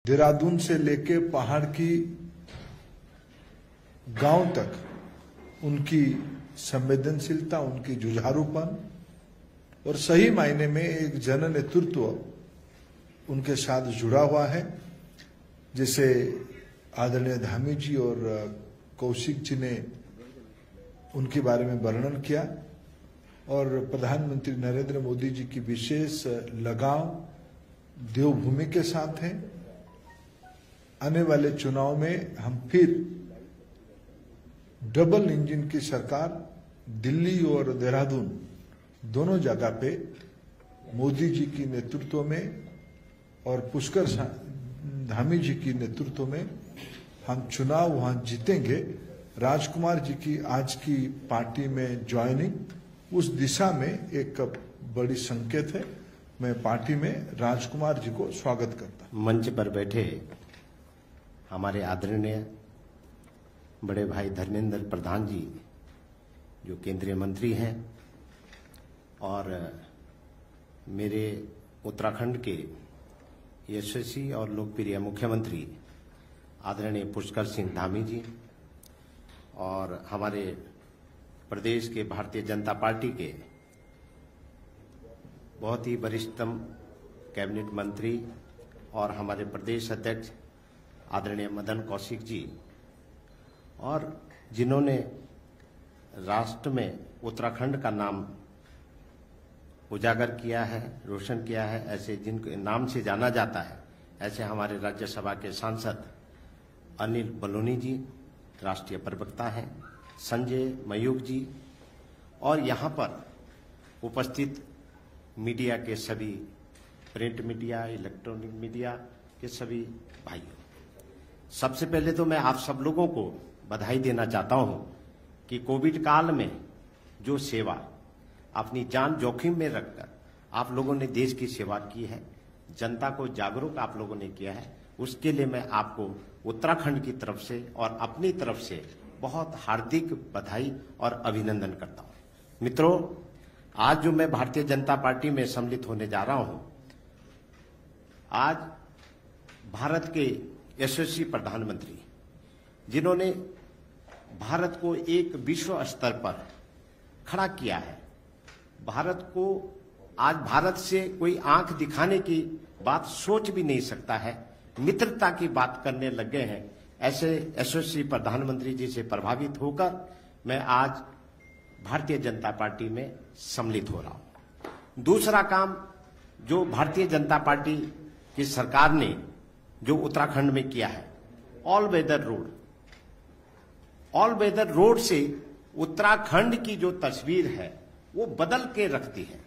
देहरादून से लेके पहाड़ की गांव तक उनकी संवेदनशीलता, उनकी जुझारूपन और सही मायने में एक जन नेतृत्व उनके साथ जुड़ा हुआ है। जैसे आदरणीय धामी जी और कौशिक जी ने उनके बारे में वर्णन किया और प्रधानमंत्री नरेंद्र मोदी जी की विशेष लगाव देवभूमि के साथ है। आने वाले चुनाव में हम फिर डबल इंजन की सरकार दिल्ली और देहरादून दोनों जगह पे मोदी जी की नेतृत्व में और पुष्कर धामी जी की नेतृत्व में हम चुनाव वहां जीतेंगे। राजकुमार जी की आज की पार्टी में ज्वाइनिंग उस दिशा में एक बड़ी संकेत है। मैं पार्टी में राजकुमार जी को स्वागत करता हूं। मंच पर बैठे हमारे आदरणीय बड़े भाई धर्मेंद्र प्रधान जी जो केंद्रीय मंत्री हैं और मेरे उत्तराखंड के यशस्वी और लोकप्रिय मुख्यमंत्री आदरणीय पुष्कर सिंह धामी जी और हमारे प्रदेश के भारतीय जनता पार्टी के बहुत ही वरिष्ठतम कैबिनेट मंत्री और हमारे प्रदेश अध्यक्ष आदरणीय मदन कौशिक जी और जिन्होंने राष्ट्र में उत्तराखंड का नाम उजागर किया है, रोशन किया है, ऐसे जिनके नाम से जाना जाता है, ऐसे हमारे राज्यसभा के सांसद अनिल बलूनी जी राष्ट्रीय प्रवक्ता हैं, संजय मयूख जी और यहाँ पर उपस्थित मीडिया के सभी प्रिंट मीडिया, इलेक्ट्रॉनिक मीडिया के सभी भाइयों, सबसे पहले तो मैं आप सब लोगों को बधाई देना चाहता हूं कि कोविड काल में जो सेवा अपनी जान जोखिम में रखकर आप लोगों ने देश की सेवा की है, जनता को जागरूक आप लोगों ने किया है, उसके लिए मैं आपको उत्तराखंड की तरफ से और अपनी तरफ से बहुत हार्दिक बधाई और अभिनंदन करता हूं। मित्रों, आज जो मैं भारतीय जनता पार्टी में सम्मिलित होने जा रहा हूं, आज भारत के यशस्वी प्रधानमंत्री जिन्होंने भारत को एक विश्व स्तर पर खड़ा किया है, भारत को आज भारत से कोई आंख दिखाने की बात सोच भी नहीं सकता है, मित्रता की बात करने लग गए हैं। ऐसे यशस्वी प्रधानमंत्री जी से प्रभावित होकर मैं आज भारतीय जनता पार्टी में सम्मिलित हो रहा हूं। दूसरा काम जो भारतीय जनता पार्टी की सरकार ने जो उत्तराखंड में किया है, ऑल वेदर रोड से उत्तराखंड की जो तस्वीर है वो बदल के रखती है।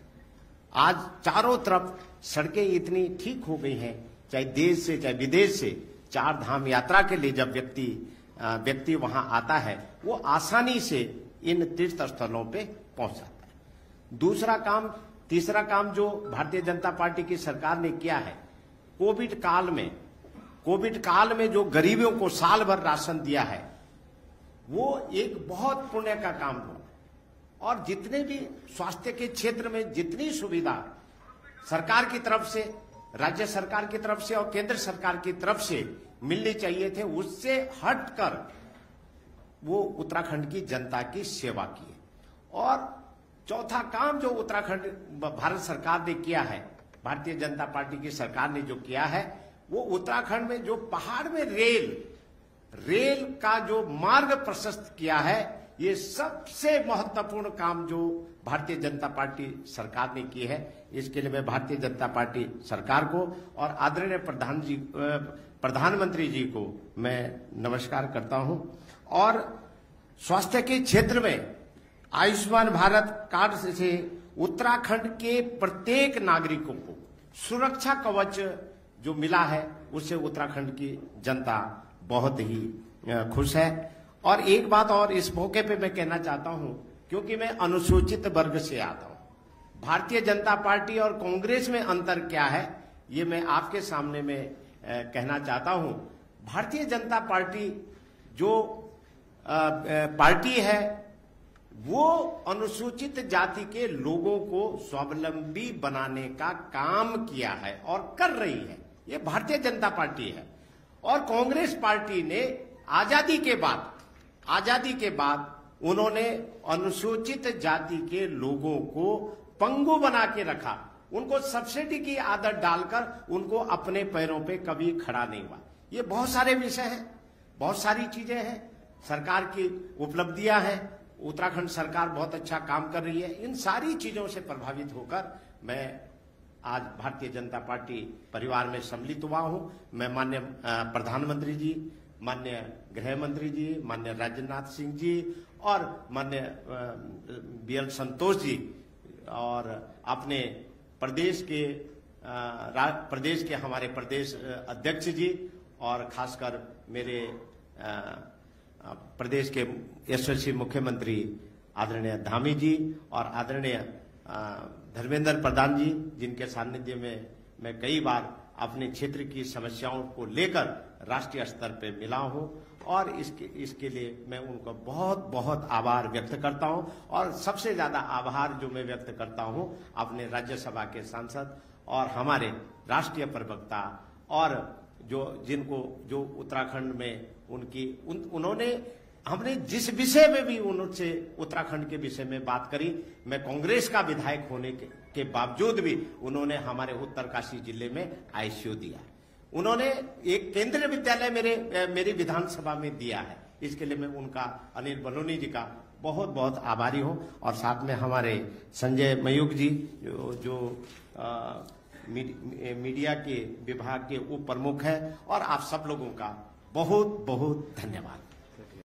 आज चारों तरफ सड़कें इतनी ठीक हो गई हैं, चाहे देश से चाहे विदेश से, 4 धाम यात्रा के लिए जब व्यक्ति वहां आता है वो आसानी से इन तीर्थ स्थलों पे पहुंच जाता है। तीसरा काम जो भारतीय जनता पार्टी की सरकार ने किया है, कोविड काल में जो गरीबों को साल भर राशन दिया है, वो एक बहुत पुण्य का काम हुआ। और जितने भी स्वास्थ्य के क्षेत्र में जितनी सुविधा सरकार की तरफ से, राज्य सरकार की तरफ से और केंद्र सरकार की तरफ से मिलनी चाहिए थे, उससे हटकर वो उत्तराखंड की जनता की सेवा की। और चौथा काम जो उत्तराखंड भारत सरकार ने किया है, भारतीय जनता पार्टी की सरकार ने जो किया है, वो उत्तराखंड में जो पहाड़ में रेल का जो मार्ग प्रशस्त किया है, ये सबसे महत्वपूर्ण काम जो भारतीय जनता पार्टी सरकार ने की है। इसके लिए मैं भारतीय जनता पार्टी सरकार को और आदरणीय प्रधानमंत्री जी को मैं नमस्कार करता हूं। और स्वास्थ्य के क्षेत्र में आयुष्मान भारत कार्ड से उत्तराखंड के प्रत्येक नागरिकों को सुरक्षा कवच जो मिला है, उससे उत्तराखंड की जनता बहुत ही खुश है। और एक बात और इस मौके पे मैं कहना चाहता हूं, क्योंकि मैं अनुसूचित वर्ग से आता हूं, भारतीय जनता पार्टी और कांग्रेस में अंतर क्या है ये मैं आपके सामने में कहना चाहता हूं। भारतीय जनता पार्टी जो पार्टी है वो अनुसूचित जाति के लोगों को स्वावलंबी बनाने का काम किया है और कर रही है। ये भारतीय जनता पार्टी है। और कांग्रेस पार्टी ने आजादी के बाद उन्होंने अनुसूचित जाति के लोगों को पंगु बना के रखा, उनको सब्सिडी की आदत डालकर उनको अपने पैरों पे कभी खड़ा नहीं हुआ। ये बहुत सारे विषय हैं, बहुत सारी चीजें हैं, सरकार की उपलब्धियां हैं, उत्तराखंड सरकार बहुत अच्छा काम कर रही है। इन सारी चीजों से प्रभावित होकर मैं आज भारतीय जनता पार्टी परिवार में सम्मिलित हुआ हूं। मैं माननीय प्रधानमंत्री जी, माननीय गृह मंत्री जी, माननीय राजनाथ सिंह जी और माननीय BL संतोष जी और अपने प्रदेश के हमारे प्रदेश अध्यक्ष जी और खासकर मेरे प्रदेश के यशस्वी मुख्यमंत्री आदरणीय धामी जी और आदरणीय धर्मेंद्र प्रधान जी, जिनके सानिध्य में मैं कई बार अपने क्षेत्र की समस्याओं को लेकर राष्ट्रीय स्तर पे मिला हूं और इसके लिए मैं उनका बहुत बहुत आभार व्यक्त करता हूं। और सबसे ज्यादा आभार जो मैं व्यक्त करता हूं अपने राज्यसभा के सांसद और हमारे राष्ट्रीय प्रवक्ता और जो उत्तराखंड में उन्होंने हमने जिस विषय में भी उनसे उत्तराखंड के विषय में बात करी, मैं कांग्रेस का विधायक होने के बावजूद भी उन्होंने हमारे उत्तरकाशी जिले में ICU दिया। उन्होंने एक केंद्रीय विद्यालय मेरी विधानसभा में दिया है। इसके लिए मैं उनका, अनिल बलूनी जी का बहुत बहुत आभारी हूं। और साथ में हमारे संजय मयूख जी जो मीडिया के विभाग के उप प्रमुख हैं। और आप सब लोगों का बहुत बहुत धन्यवाद।